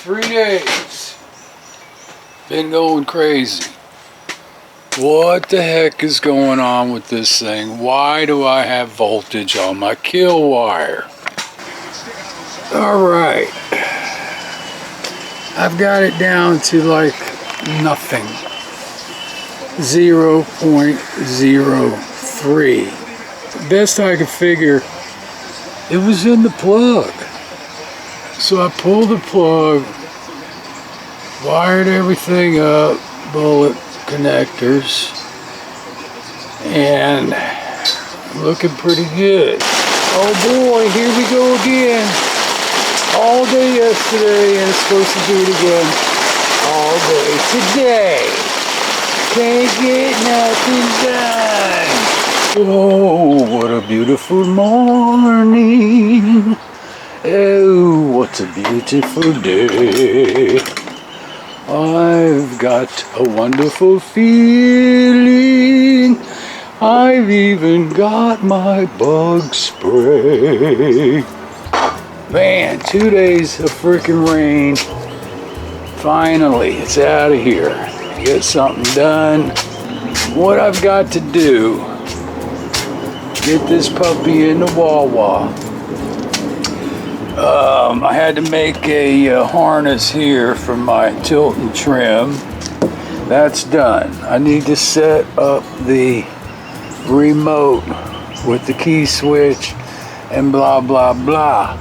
3 days. Been going crazy. What the heck is going on with this thing? Why do I have voltage on my kill wire? Alright. I've got it down to like nothing. 0.03. Best I could figure, it was in the plug. So I pulled the plug, wired everything up, bullet connectors, and looking pretty good. Oh boy, here we go again. All day yesterday, and it's supposed to do it again all day today. Can't get nothing done. Oh, what a beautiful morning. Oh, what a beautiful day. I've got a wonderful feeling. I've even got my bug spray. Man, 2 days of freaking rain. Finally, it's out of here. Get something done. What I've got to do, get this puppy in the Wawa. I had to make a harness here for my tilt and trim. That's done. I need to set up the remote with the key switch and blah blah blah.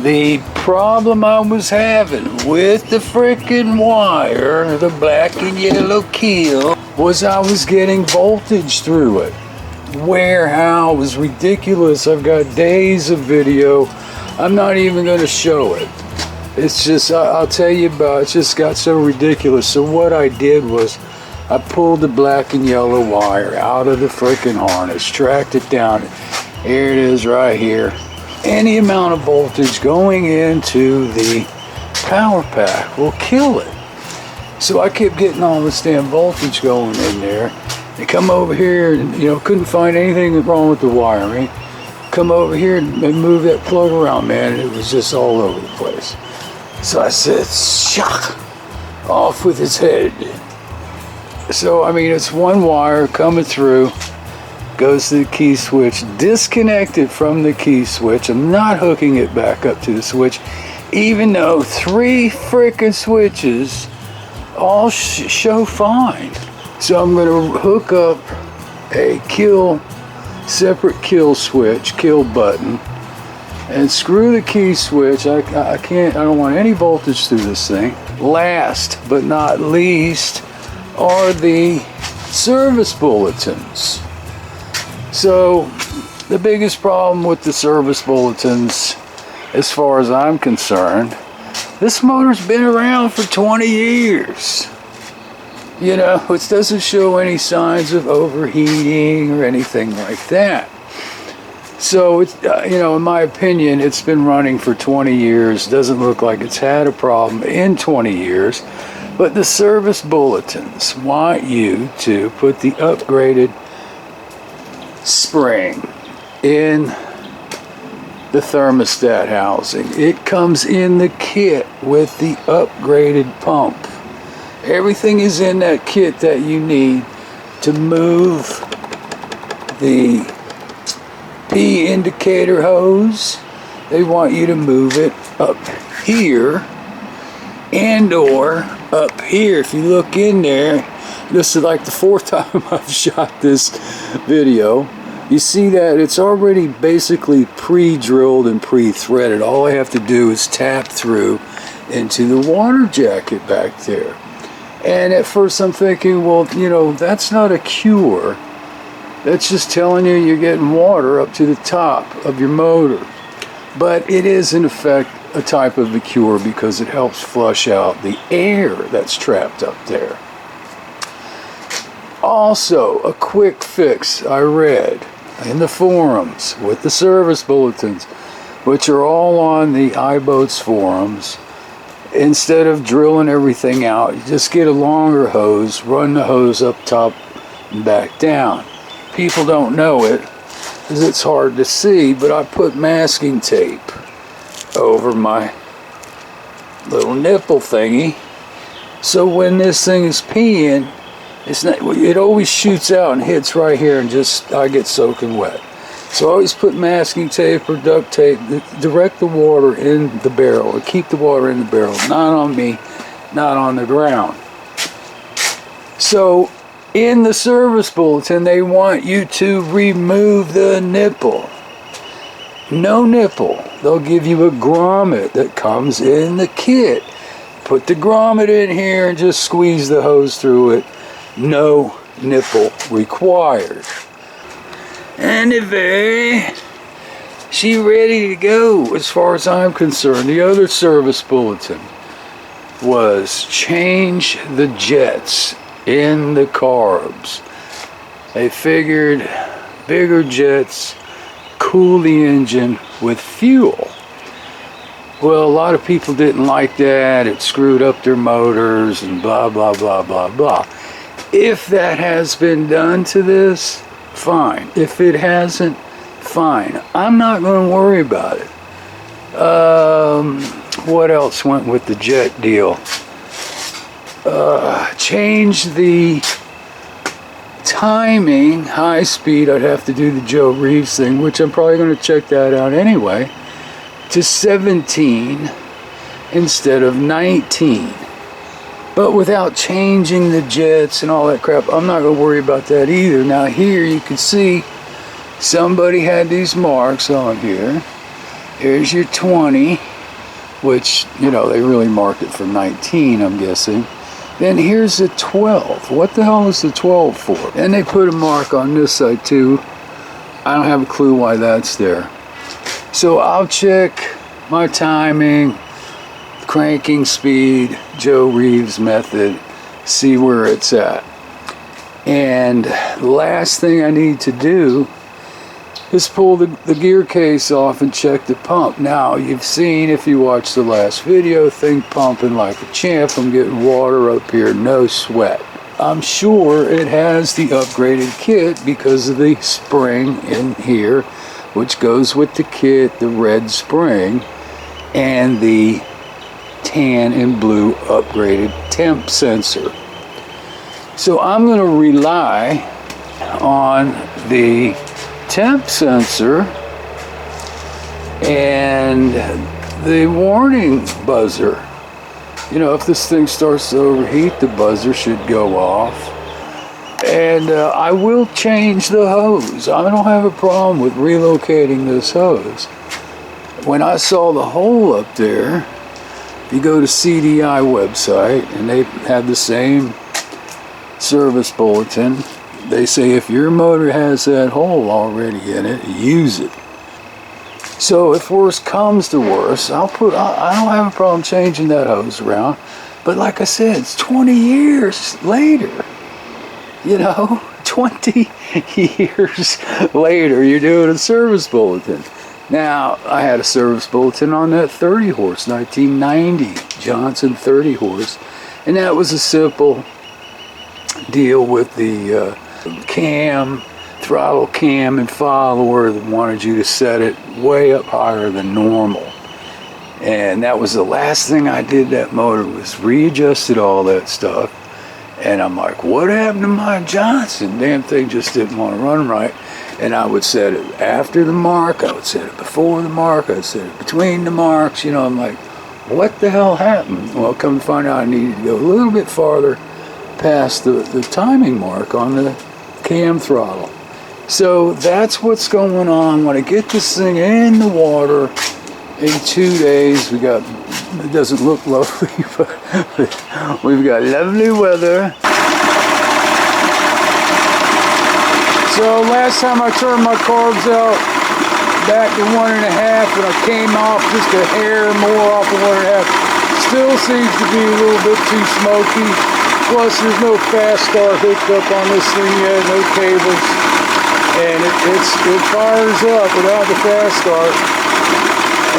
The problem I was having with the freaking wire, the black and yellow keel, was I was getting voltage through it. Where, how, was ridiculous. I've got days of video. I'm not even going to show it. It's just, I'll tell you about it. It just got so ridiculous. So what I did was, I pulled the black and yellow wire out of the freaking harness, tracked it down. Here it is right here. Any amount of voltage going into the power pack will kill it. So I kept getting all this damn voltage going in there. They come over here and, couldn't find anything wrong with the wiring. Come over here and move that plug around, man, and it was just all over the place. So I said, shock, off with his head. So, I mean, it's one wire coming through, goes to the key switch, disconnected from the key switch. I'm not hooking it back up to the switch, even though 3 frickin' switches all show fine. So I'm going to hook up a separate kill switch, kill button, and screw the key switch. I don't want any voltage through this thing. Last but not least are the service bulletins. So the biggest problem with the service bulletins, as far as I'm concerned, this motor's been around for 20 years. It doesn't show any signs of overheating or anything like that. So, it's, in my opinion, it's been running for 20 years. Doesn't look like it's had a problem in 20 years. But the service bulletins want you to put the upgraded spring in the thermostat housing. It comes in the kit with the upgraded pump. Everything is in that kit that you need to move the P indicator hose. They want you to move it up here and or up here. If you look in there, this is like the 4th time I've shot this video. You see that it's already basically pre-drilled and pre-threaded. All I have to do is tap through into the water jacket back there. And at first I'm thinking, well, that's not a cure. That's just telling you you're getting water up to the top of your motor. But it is, in effect, a type of a cure because it helps flush out the air that's trapped up there. Also, a quick fix I read in the forums with the service bulletins, which are all on the iBoats forums. Instead of drilling everything out, you just get a longer hose, run the hose up top and back down. People don't know it because it's hard to see, but I put masking tape over my little nipple thingy. So when this thing is peeing, it's not, it always shoots out and hits right here, and just I get soaking wet. So I always put masking tape or duct tape to direct the water in the barrel, or keep the water in the barrel, not on me, not on the ground. So in the service bulletin, they want you to remove the nipple. No nipple. They'll give you a grommet that comes in the kit. Put the grommet in here and just squeeze the hose through it. No nipple required. Anyway, she ready to go as far as I'm concerned. The other service bulletin was change the jets in the carbs. They figured bigger jets cool the engine with fuel. Well, a lot of people didn't like that. It screwed up their motors and blah, blah, blah, blah, blah. If that has been done to this, fine. If it hasn't, fine. I'm not going to worry about it. What else went with the jet deal? Change the timing, high speed. I'd have to do the Joe Reeves thing, which I'm probably going to check that out anyway, to 17 instead of 19. But without changing the jets and all that crap, I'm not going to worry about that either. Now here you can see somebody had these marks on here. Here's your 20, which, you know, they really marked it for 19, I'm guessing. Then here's the 12. What the hell is the 12 for? And they put a mark on this side too. I don't have a clue why that's there. So I'll check my timing, cranking speed, Joe Reeves method, see where it's at. And the last thing I need to do is pull the gear case off and check the pump. Now, you've seen, if you watched the last video, thing pumping like a champ. I'm getting water up here, no sweat. I'm sure it has the upgraded kit because of the spring in here, which goes with the kit, the red spring, and the tan and blue upgraded temp sensor. So I'm going to rely on the temp sensor and the warning buzzer. You know, if this thing starts to overheat, the buzzer should go off. And I will change the hose. I don't have a problem with relocating this hose. When I saw the hole up there, if you go to CDI website, and they have the same service bulletin, they say if your motor has that hole already in it, use it. So if worse comes to worse, I don't have a problem changing that hose around. But like I said, it's 20 years later. You know, 20 years later, you're doing a service bulletin. Now, I had a service bulletin on that 30 horse, 1990 Johnson 30 horse. And that was a simple deal with the cam, throttle cam and follower that wanted you to set it way up higher than normal. And that was the last thing I did that motor, was readjusted all that stuff. And I'm like, what happened to my Johnson? Damn thing just didn't want to run right. And I would set it after the mark, I would set it before the mark, I'd set it between the marks. You know, I'm like, what the hell happened? Well, come to find out I needed to go a little bit farther past the timing mark on the cam throttle. So that's what's going on. When I get this thing in the water in 2 days, it doesn't look lovely, but we've got lovely weather. So last time I turned my carbs out back to 1.5, and I came off just a hair more off of 1.5. Still seems to be a little bit too smoky. Plus, there's no fast start hooked up on this thing yet, no cables. And it fires up without the fast start.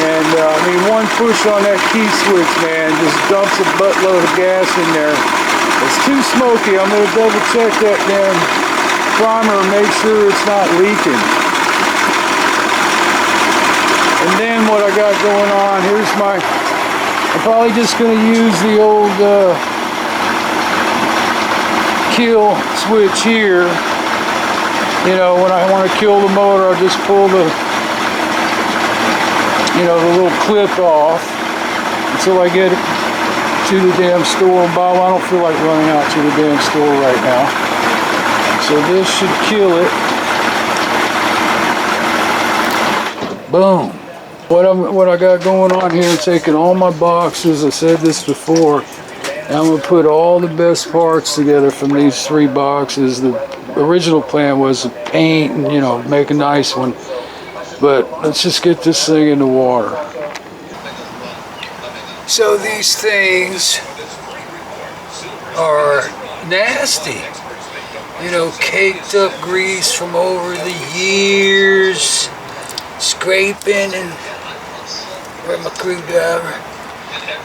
And I mean, one push on that key switch, man, just dumps a buttload of gas in there. It's too smoky. I'm going to double check that damn primer and make sure it's not leaking. And then what I got going on, here's my I'm probably just going to use the old kill switch here. You know, when I want to kill the motor, I'll just pull the, you know, the little clip off until I get to the damn store. Bob, I don't feel like running out to the damn store right now. So this should kill it. Boom. What I got going on here, taking all my boxes, I said this before, and I'm going to put all the best parts together from these 3 boxes. The original plan was to paint and, you know, make a nice one, but let's just get this thing in the water. So these things are nasty. You know, caked up grease from over the years, scraping and where's my screwdriver?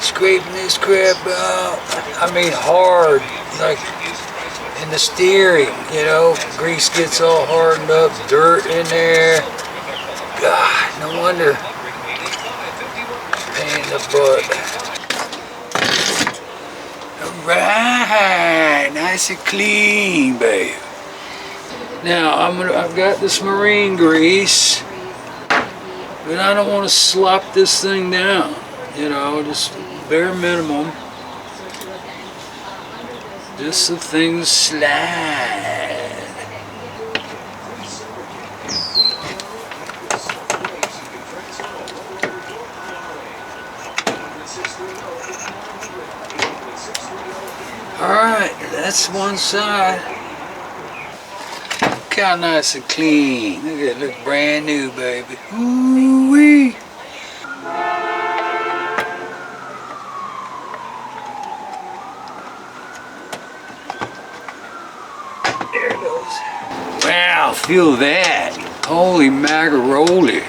Scraping this crap out. I mean hard, like in the steering, you know, grease gets all hardened up, dirt in there. God, no wonder. Pain in the butt. Alright, nice and clean, babe. Now I've got this marine grease, but I don't want to slop this thing down. You know, just bare minimum. Just so things slide. Alright, that's one side. Look how nice and clean. Look at it, look brand new, baby. Ooh-wee. There it goes. Wow, feel that. Holy macaroni.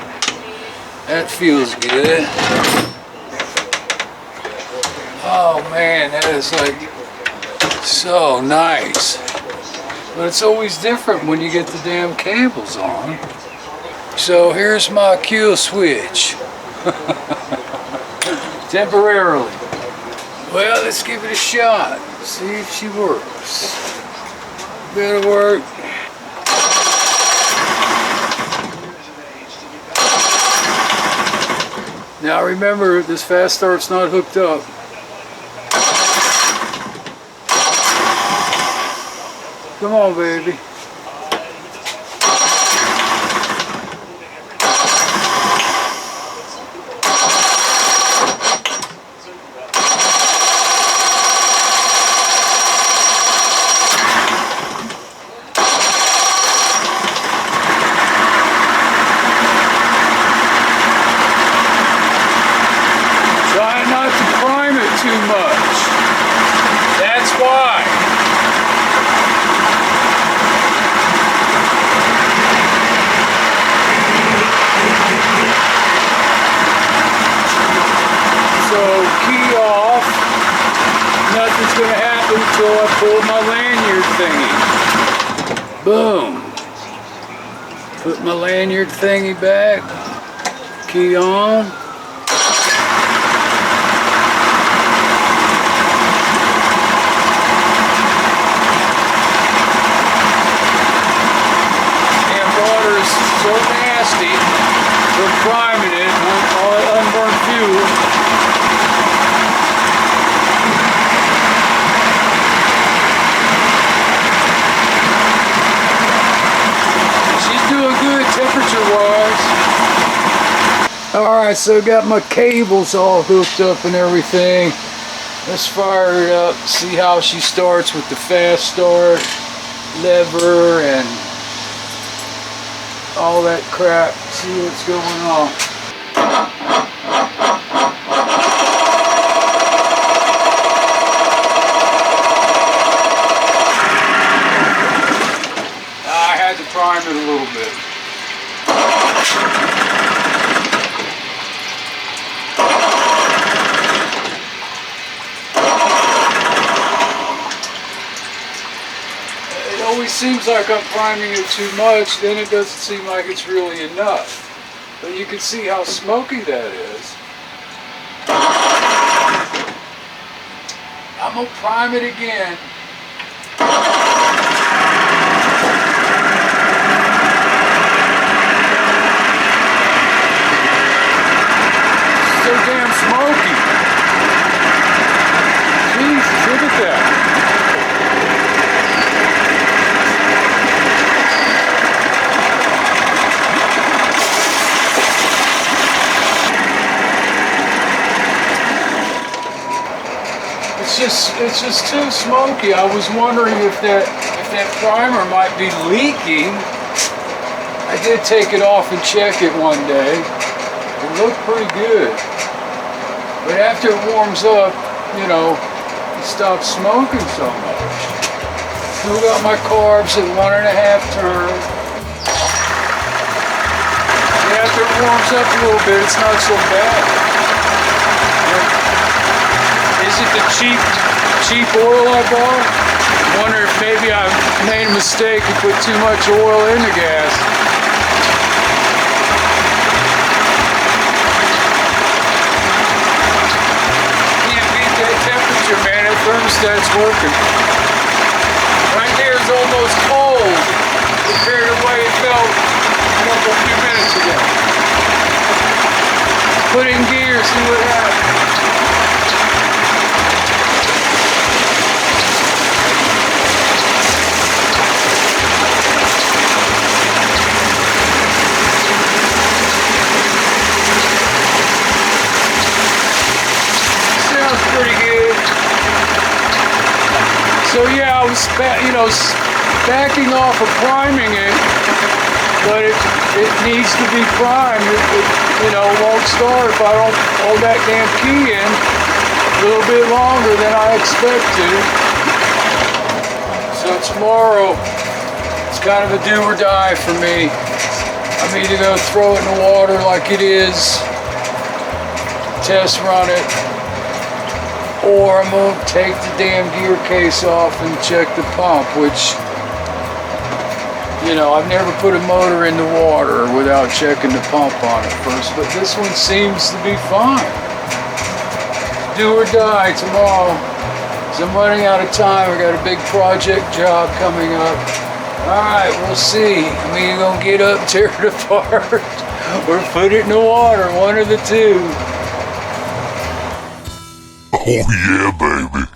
That feels good. Oh man, that is like so nice. But it's always different when you get the damn cables on. So here's my kill switch. Temporarily. Well, let's give it a shot. See if she works. Better work. Now remember, this fast start's not hooked up. Come on, baby. Try not to prime it too much. That's why. So key off, nothing's going to happen until I pull my lanyard thingy. Boom. Put my lanyard thingy back, key on. And water is so nasty from priming it, all that unburned fuel. Alright, so got my cables all hooked up and everything. Let's fire it up, see how she starts with the fast start lever and all that crap. See what's going on. I had to prime it a little bit. It always seems like I'm priming it too much, then it doesn't seem like it's really enough. But you can see how smoky that is. I'm gonna prime it again. So damn smoky. Jesus, look at that. It's just too smoky. I was wondering if that primer might be leaking. I did take it off and check it one day. It looked pretty good. But after it warms up, you know, it stops smoking so much. Still got my carbs at 1.5 turns. And after it warms up a little bit, it's not so bad. Is it the cheap oil I bought? I wonder if maybe I made a mistake and put too much oil in the gas. Can't beat that temperature, man. That thermostat's working. Right there is almost cold compared to the way it felt a few minutes ago. Put in gear, see what happens. Pretty good. So yeah, I was backing off of priming it, but it needs to be primed. It won't start if I don't hold that damn key in a little bit longer than I expect to. So tomorrow, it's kind of a do or die for me. I'm either going to throw it in the water like it is, test run it, or I'm going to take the damn gear case off and check the pump, which, I've never put a motor in the water without checking the pump on it first, but this one seems to be fine. Do or die tomorrow, because I'm running out of time. I got a big project job coming up. Alright, we'll see. I'm either going to get up and tear it apart, or put it in the water, one of the two. Oh yeah, baby.